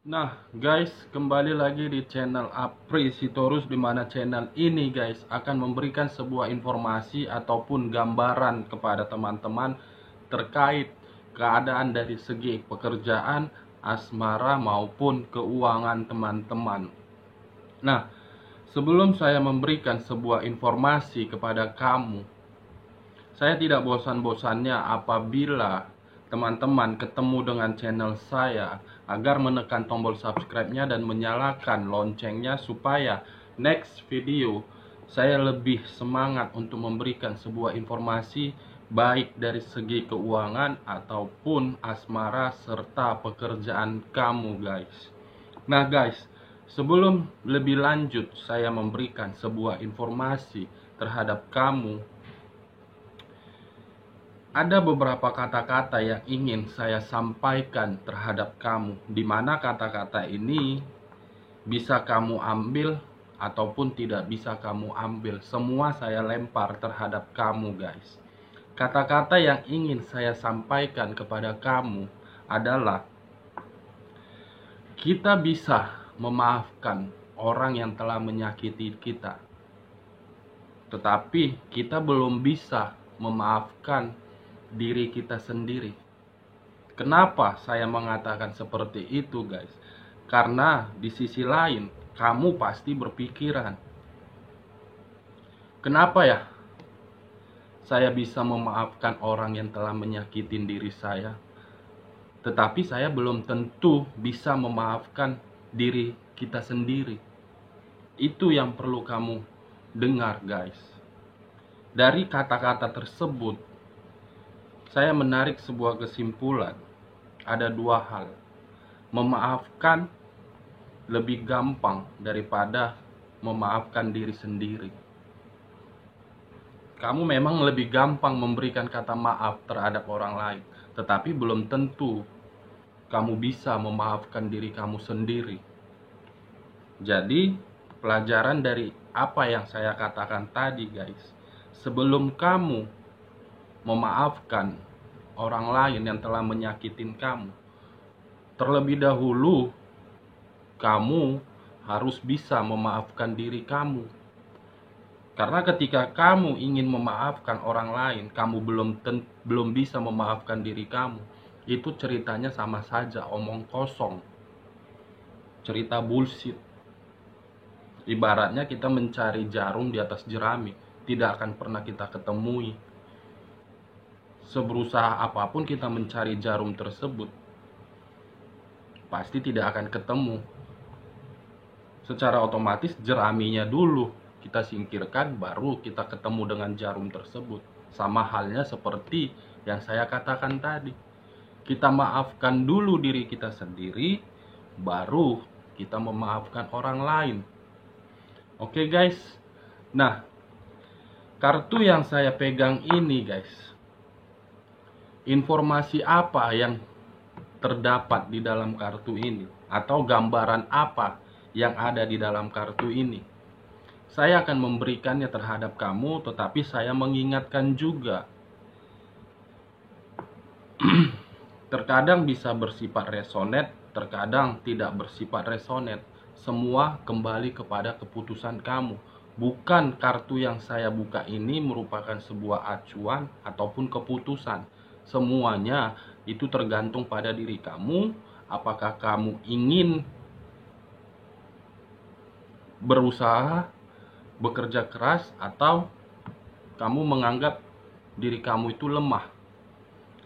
Nah guys, kembali lagi di channel Apri Sitorus, di mana channel ini guys akan memberikan sebuah informasi ataupun gambaran kepada teman-teman terkait keadaan dari segi pekerjaan, asmara maupun keuangan teman-teman. Nah, sebelum saya memberikan sebuah informasi kepada kamu, saya tidak bosan-bosannya apabila teman-teman ketemu dengan channel saya agar menekan tombol subscribe-nya dan menyalakan loncengnya supaya next video saya lebih semangat untuk memberikan sebuah informasi baik dari segi keuangan ataupun asmara serta pekerjaan kamu guys. Nah guys, sebelum lebih lanjut saya memberikan sebuah informasi terhadap kamu, ada beberapa kata-kata yang ingin saya sampaikan terhadap kamu, di mana kata-kata ini bisa kamu ambil ataupun tidak bisa kamu ambil. Semua saya lempar terhadap kamu guys. Kata-kata yang ingin saya sampaikan kepada kamu adalah kita bisa memaafkan orang yang telah menyakiti kita, tetapi kita belum bisa memaafkan diri kita sendiri. Kenapa saya mengatakan seperti itu guys? Karena di sisi lain kamu pasti berpikiran, kenapa ya saya bisa memaafkan orang yang telah menyakitin diri saya, tetapi saya belum tentu bisa memaafkan diri kita sendiri. Itu yang perlu kamu dengar guys. Dari kata-kata tersebut saya menarik sebuah kesimpulan. Ada dua hal. Memaafkan lebih gampang daripada memaafkan diri sendiri. Kamu memang lebih gampang memberikan kata maaf terhadap orang lain, tetapi belum tentu kamu bisa memaafkan diri kamu sendiri. Jadi, pelajaran dari apa yang saya katakan tadi guys, sebelum kamu memaafkan orang lain yang telah menyakitin kamu, terlebih dahulu kamu harus bisa memaafkan diri kamu. Karena ketika kamu ingin memaafkan orang lain, kamu belum bisa memaafkan diri kamu. Itu ceritanya sama saja omong kosong. Cerita bullshit. Ibaratnya kita mencari jarum di atas jerami, tidak akan pernah kita ketemui. Seberusaha apapun kita mencari jarum tersebut, pasti tidak akan ketemu. Secara otomatis jeraminya dulu kita singkirkan, baru kita ketemu dengan jarum tersebut. Sama halnya seperti yang saya katakan tadi, kita maafkan dulu diri kita sendiri, baru kita memaafkan orang lain. Oke guys. Nah, kartu yang saya pegang ini guys, informasi apa yang terdapat di dalam kartu ini, atau gambaran apa yang ada di dalam kartu ini, saya akan memberikannya terhadap kamu, tetapi saya mengingatkan juga. Terkadang bisa bersifat resonate, terkadang tidak bersifat resonate. Semua kembali kepada keputusan kamu. Bukan kartu yang saya buka ini merupakan sebuah acuan ataupun keputusan. Semuanya itu tergantung pada diri kamu. Apakah kamu ingin berusaha, bekerja keras, atau kamu menganggap diri kamu itu lemah.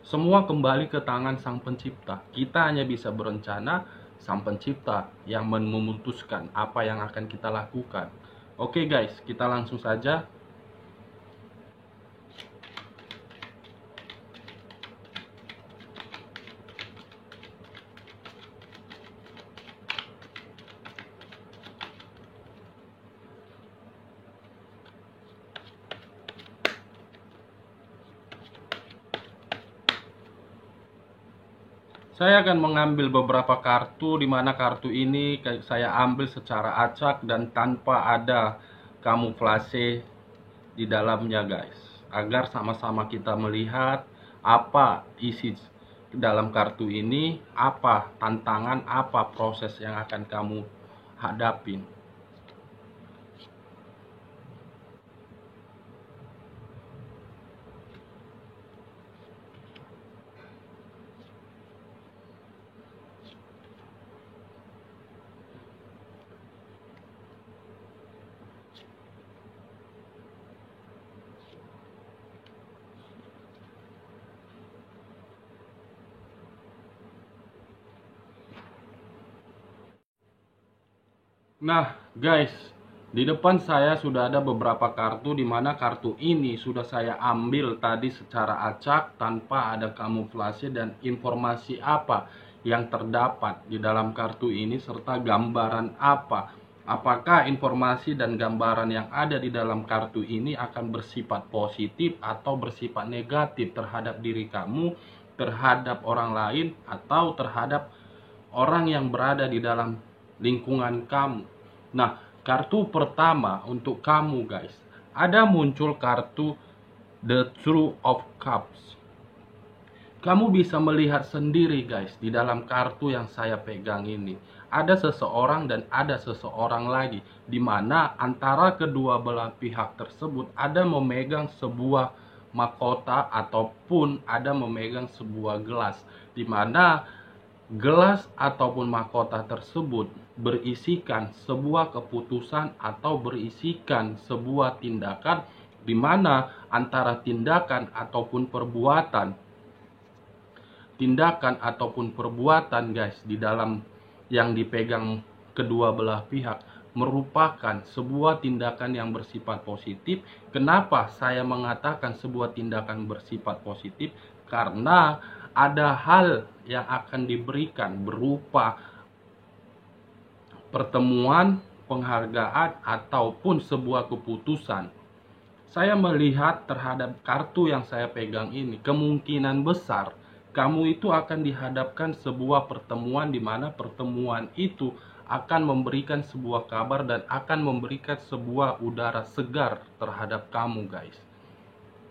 Semua kembali ke tangan Sang Pencipta. Kita hanya bisa berencana, Sang Pencipta yang memutuskan apa yang akan kita lakukan. Oke guys, kita langsung saja. Saya akan mengambil beberapa kartu, di mana kartu ini saya ambil secara acak dan tanpa ada kamuflase di dalamnya guys, agar sama-sama kita melihat apa isi dalam kartu ini, apa tantangan, apa proses yang akan kamu hadapin. Nah, guys, di depan saya sudah ada beberapa kartu, di mana kartu ini sudah saya ambil tadi secara acak tanpa ada kamuflase dan informasi apa yang terdapat di dalam kartu ini serta gambaran apa. Apakah informasi dan gambaran yang ada di dalam kartu ini akan bersifat positif atau bersifat negatif terhadap diri kamu, terhadap orang lain, atau terhadap orang yang berada di dalam lingkungan kamu. Nah, kartu pertama untuk kamu guys, ada muncul kartu The Two of Cups. Kamu bisa melihat sendiri guys, di dalam kartu yang saya pegang ini ada seseorang dan ada seseorang lagi, di mana antara kedua belah pihak tersebut ada memegang sebuah mahkota ataupun ada memegang sebuah gelas, di mana gelas ataupun mahkota tersebut berisikan sebuah keputusan atau berisikan sebuah tindakan, di mana antara tindakan ataupun perbuatan guys di dalam yang dipegang kedua belah pihak merupakan sebuah tindakan yang bersifat positif. Kenapa saya mengatakan sebuah tindakan bersifat positif? Karena ada hal yang akan diberikan berupa pertemuan, penghargaan, ataupun sebuah keputusan. Saya melihat terhadap kartu yang saya pegang ini, kemungkinan besar kamu itu akan dihadapkan sebuah pertemuan, di mana pertemuan itu akan memberikan sebuah kabar dan akan memberikan sebuah udara segar terhadap kamu guys,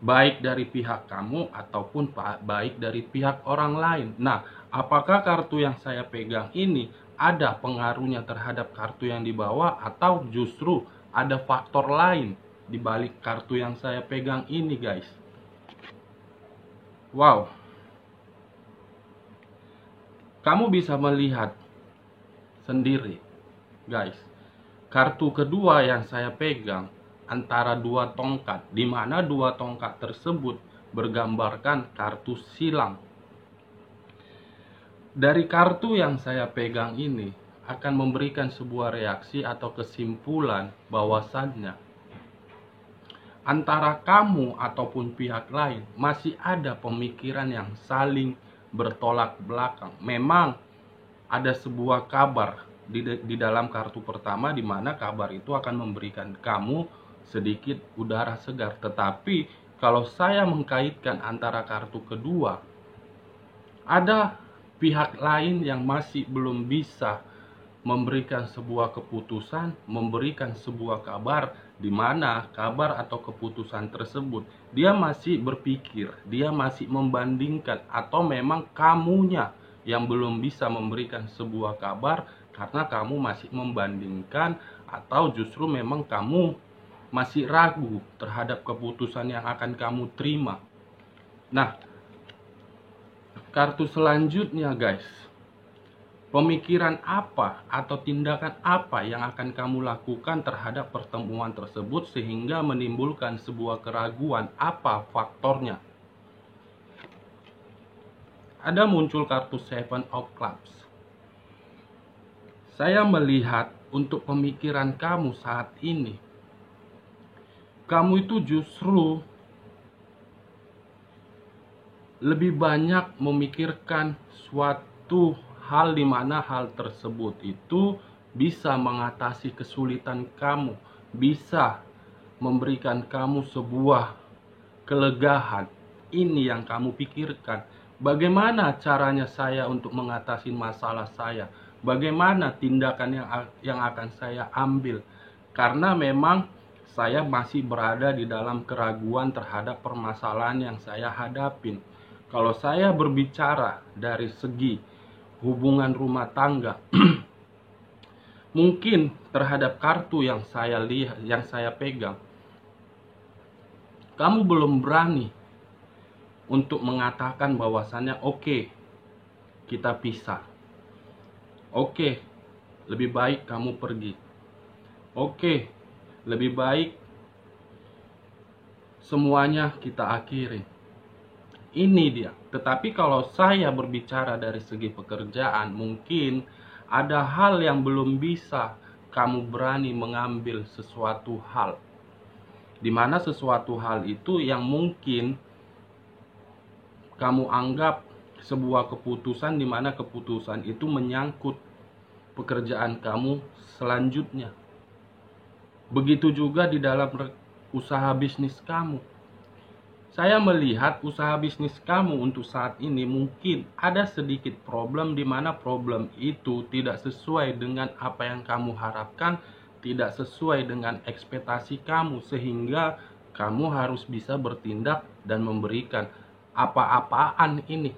baik dari pihak kamu ataupun baik dari pihak orang lain. Nah, apakah kartu yang saya pegang ini ada pengaruhnya terhadap kartu yang dibawa, atau justru ada faktor lain di balik kartu yang saya pegang ini guys? Wow, kamu bisa melihat sendiri guys, kartu kedua yang saya pegang antara dua tongkat, di mana dua tongkat tersebut bergambarkan kartu silang. Dari kartu yang saya pegang ini akan memberikan sebuah reaksi atau kesimpulan bahwasannya antara kamu ataupun pihak lain masih ada pemikiran yang saling bertolak belakang. Memang ada sebuah kabar di dalam kartu pertama, di mana kabar itu akan memberikan kamu sedikit udara segar. Tetapi kalau saya mengkaitkan antara kartu kedua, ada pihak lain yang masih belum bisa memberikan sebuah keputusan, memberikan sebuah kabar, di mana kabar atau keputusan tersebut dia masih berpikir, dia masih membandingkan, atau memang kamunya yang belum bisa memberikan sebuah kabar karena kamu masih membandingkan, atau justru memang kamu masih ragu terhadap keputusan yang akan kamu terima. Nah, kartu selanjutnya guys, pemikiran apa atau tindakan apa yang akan kamu lakukan terhadap pertemuan tersebut sehingga menimbulkan sebuah keraguan, apa faktornya? Ada muncul kartu Seven of Clubs. Saya melihat untuk pemikiran kamu saat ini, kamu itu justru lebih banyak memikirkan suatu hal, di mana hal tersebut itu bisa mengatasi kesulitan kamu, bisa memberikan kamu sebuah kelegaan. Ini yang kamu pikirkan. Bagaimana caranya saya untuk mengatasi masalah saya? Bagaimana tindakan yang akan saya ambil? Karena memang saya masih berada di dalam keraguan terhadap permasalahan yang saya hadapin. Kalau saya berbicara dari segi hubungan rumah tangga, mungkin terhadap kartu yang saya lihat, yang saya pegang, kamu belum berani untuk mengatakan bahwasannya oke, kita pisah. Oke, lebih baik kamu pergi. Oke, lebih baik semuanya kita akhiri. Ini dia. Tetapi kalau saya berbicara dari segi pekerjaan, mungkin ada hal yang belum bisa kamu berani mengambil sesuatu hal. Dimana sesuatu hal itu yang mungkin kamu anggap sebuah keputusan, dimana keputusan itu menyangkut pekerjaan kamu selanjutnya. Begitu juga di dalam usaha bisnis kamu. Saya melihat usaha bisnis kamu untuk saat ini mungkin ada sedikit problem, di mana problem itu tidak sesuai dengan apa yang kamu harapkan, tidak sesuai dengan ekspektasi kamu, sehingga kamu harus bisa bertindak dan memberikan apa-apaan ini.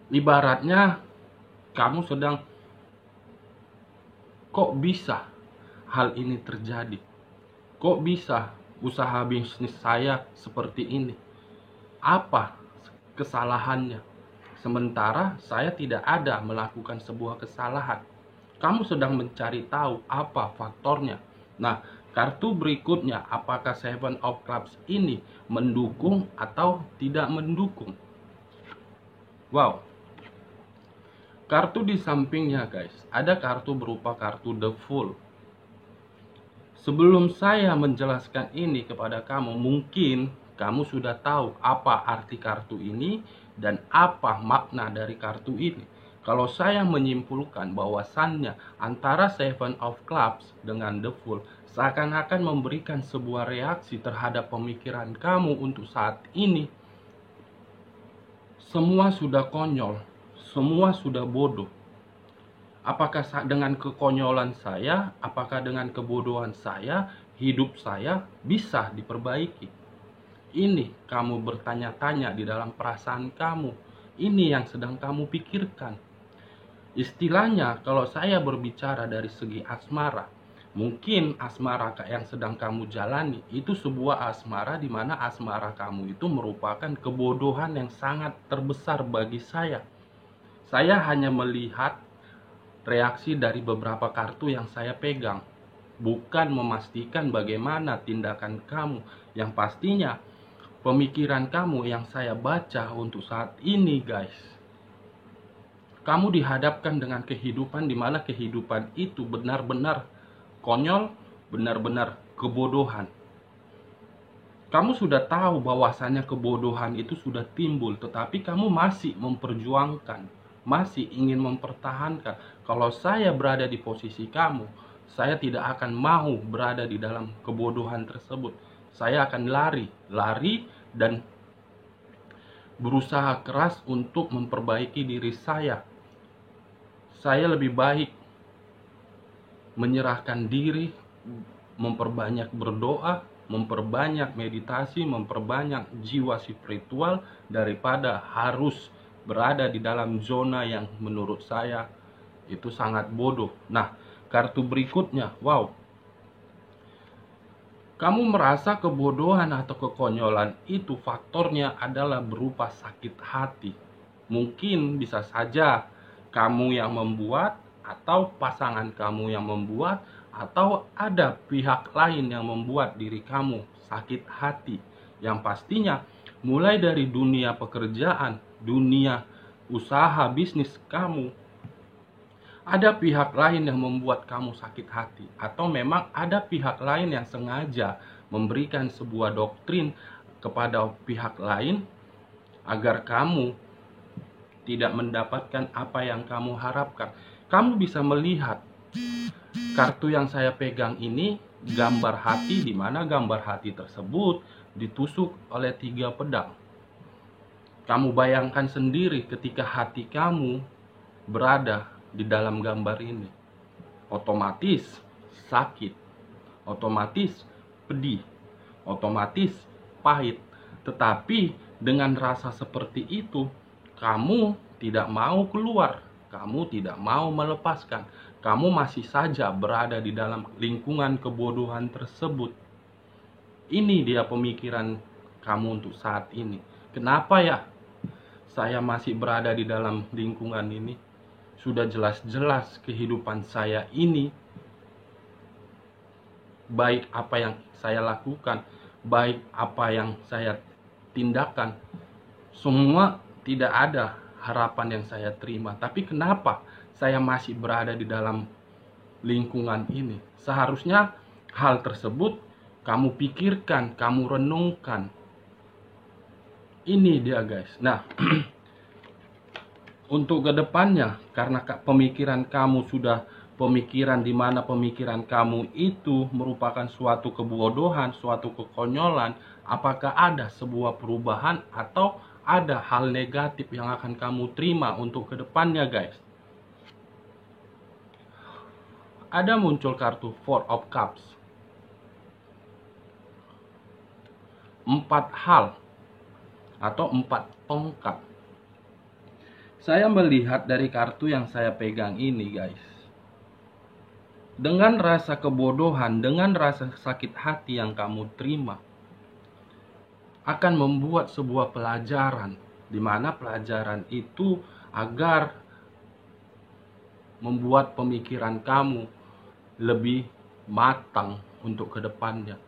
Ibaratnya kamu sedang, kok bisa hal ini terjadi? Kok bisa usaha bisnis saya seperti ini? Apa kesalahannya? Sementara saya tidak ada melakukan sebuah kesalahan. Kamu sedang mencari tahu apa faktornya. Nah, kartu berikutnya, apakah Seven of Clubs ini mendukung atau tidak mendukung? Wow. Kartu di sampingnya guys, ada kartu berupa kartu The Fool. Sebelum saya menjelaskan ini kepada kamu, mungkin kamu sudah tahu apa arti kartu ini dan apa makna dari kartu ini. Kalau saya menyimpulkan bahwasannya antara Seven of Clubs dengan The Fool seakan-akan memberikan sebuah reaksi terhadap pemikiran kamu untuk saat ini. Semua sudah konyol, semua sudah bodoh. Apakah dengan kekonyolan saya, apakah dengan kebodohan saya, hidup saya bisa diperbaiki? Ini kamu bertanya-tanya di dalam perasaan kamu. Ini yang sedang kamu pikirkan. Istilahnya, kalau saya berbicara dari segi asmara, mungkin asmara yang sedang kamu jalani itu sebuah asmara di mana asmara kamu itu merupakan kebodohan yang sangat terbesar bagi saya. Saya hanya melihat reaksi dari beberapa kartu yang saya pegang, bukan memastikan bagaimana tindakan kamu. Yang pastinya pemikiran kamu yang saya baca untuk saat ini guys, kamu dihadapkan dengan kehidupan di mana kehidupan itu benar-benar konyol, benar-benar kebodohan. Kamu sudah tahu bahwasannya kebodohan itu sudah timbul, tetapi kamu masih memperjuangkan, masih ingin mempertahankan. Kalau saya berada di posisi kamu, saya tidak akan mau berada di dalam kebodohan tersebut. Saya akan lari dan berusaha keras untuk memperbaiki diri saya. Saya lebih baik menyerahkan diri, memperbanyak berdoa, memperbanyak meditasi, memperbanyak jiwa spiritual, daripada harus berada di dalam zona yang menurut saya itu sangat bodoh. Nah, kartu berikutnya, wow. Kamu merasa kebodohan atau kekonyolan itu faktornya adalah berupa sakit hati. Mungkin bisa saja kamu yang membuat, atau pasangan kamu yang membuat, atau ada pihak lain yang membuat diri kamu sakit hati. Yang pastinya mulai dari dunia pekerjaan, dunia usaha bisnis kamu, ada pihak lain yang membuat kamu sakit hati, atau memang ada pihak lain yang sengaja memberikan sebuah doktrin kepada pihak lain agar kamu tidak mendapatkan apa yang kamu harapkan. Kamu bisa melihat kartu yang saya pegang ini gambar hati, di mana gambar hati tersebut ditusuk oleh 3 pedang. Kamu bayangkan sendiri ketika hati kamu berada di dalam gambar ini, otomatis sakit, otomatis pedih, otomatis pahit. Tetapi Dengan rasa seperti itu, kamu tidak mau keluar, kamu tidak mau melepaskan, kamu masih saja berada di dalam lingkungan kebodohan tersebut. Ini dia pemikiran kamu untuk saat ini. Kenapa ya saya masih berada di dalam lingkungan ini? Sudah jelas-jelas kehidupan saya ini, baik apa yang saya lakukan, baik apa yang saya tindakan, semua tidak ada harapan yang saya terima. Tapi kenapa saya masih berada di dalam lingkungan ini? Seharusnya hal tersebut kamu pikirkan, kamu renungkan. Ini dia guys. Nah, untuk kedepannya, karena pemikiran kamu sudah pemikiran di mana pemikiran kamu itu merupakan suatu kebodohan, suatu kekonyolan, apakah ada sebuah perubahan atau ada hal negatif yang akan kamu terima untuk kedepannya guys? Ada muncul kartu Four of Cups. 4 hal atau 4 tongkat. Saya melihat dari kartu yang saya pegang ini guys, dengan rasa kebodohan, dengan rasa sakit hati yang kamu terima, akan membuat sebuah pelajaran, di mana pelajaran itu agar membuat pemikiran kamu lebih matang untuk kedepannya.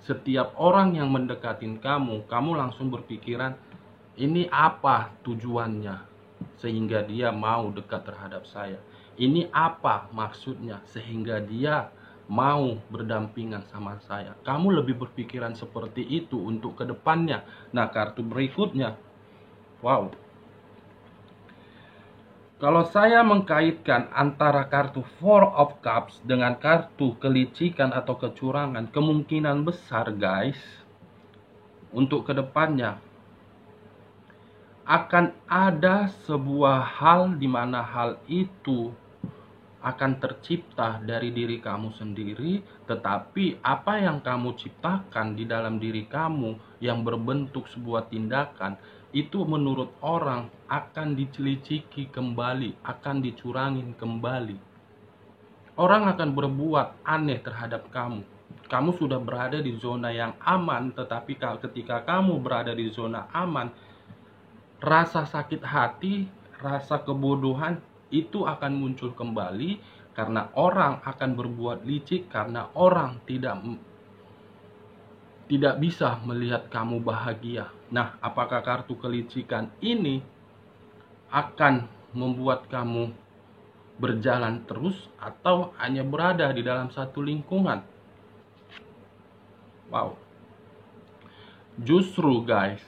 Setiap orang yang mendekatin kamu, kamu langsung berpikiran, ini apa tujuannya sehingga dia mau dekat terhadap saya? Ini apa maksudnya sehingga dia mau berdampingan sama saya? Kamu lebih berpikiran seperti itu untuk kedepannya. Nah, kartu berikutnya, wow. Kalau saya mengkaitkan antara kartu Four of Cups dengan kartu kelicikan atau kecurangan, kemungkinan besar guys, untuk kedepannya akan ada sebuah hal di mana hal itu akan tercipta dari diri kamu sendiri, tetapi apa yang kamu ciptakan di dalam diri kamu yang berbentuk sebuah tindakan, itu menurut orang akan diceliciki kembali, akan dicurangin kembali. Orang akan berbuat aneh terhadap kamu. Kamu sudah berada di zona yang aman, tetapi ketika kamu berada di zona aman, rasa sakit hati, rasa kebodohan itu akan muncul kembali karena orang akan berbuat licik, karena orang tidak bisa melihat kamu bahagia. Nah, apakah kartu kelicikan ini akan membuat kamu berjalan terus atau hanya berada di dalam satu lingkungan? Wow. Justru guys,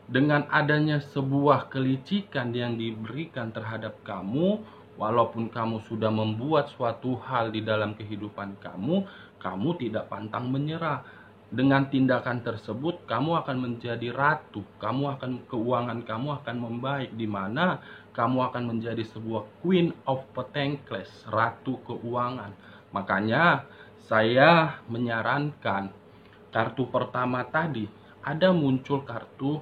dengan adanya sebuah kelicikan yang diberikan terhadap kamu, walaupun kamu sudah membuat suatu hal di dalam kehidupan kamu, kamu tidak pantang menyerah. Dengan tindakan tersebut, kamu akan menjadi ratu, keuangan kamu akan membaik, di mana kamu akan menjadi sebuah Queen of Pentacles, ratu keuangan. Makanya saya menyarankan kartu pertama tadi, ada muncul kartu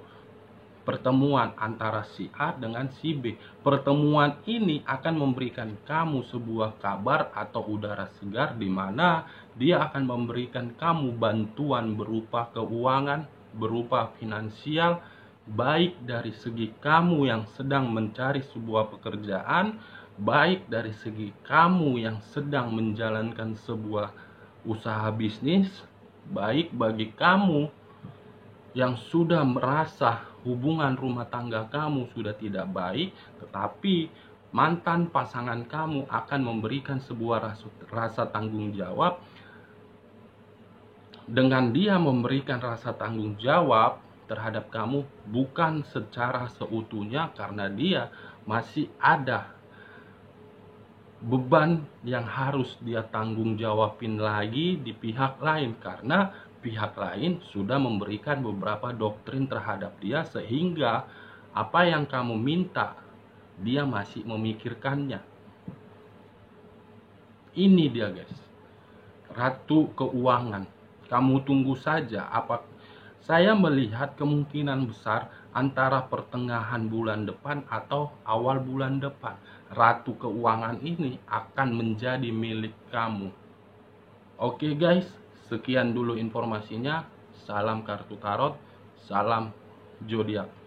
pertemuan antara si A dengan si B. Pertemuan ini akan memberikan kamu sebuah kabar atau udara segar, di mana dia akan memberikan kamu bantuan berupa keuangan, berupa finansial, baik dari segi kamu yang sedang mencari sebuah pekerjaan, baik dari segi kamu yang sedang menjalankan sebuah usaha bisnis, baik bagi kamu yang sudah merasa hubungan rumah tangga kamu sudah tidak baik, tetapi mantan pasangan kamu akan memberikan sebuah rasa tanggung jawab. Dengan dia memberikan rasa tanggung jawab terhadap kamu, bukan secara seutuhnya, karena dia masih ada beban yang harus dia tanggung jawabin lagi di pihak lain, karena pihak lain sudah memberikan beberapa doktrin terhadap dia, sehingga apa yang kamu minta dia masih memikirkannya. Ini dia guys, ratu keuangan. Kamu tunggu saja Saya melihat kemungkinan besar antara pertengahan bulan depan atau awal bulan depan, ratu keuangan ini akan menjadi milik kamu. Oke guys, sekian dulu informasinya. Salam kartu tarot, salam zodiak.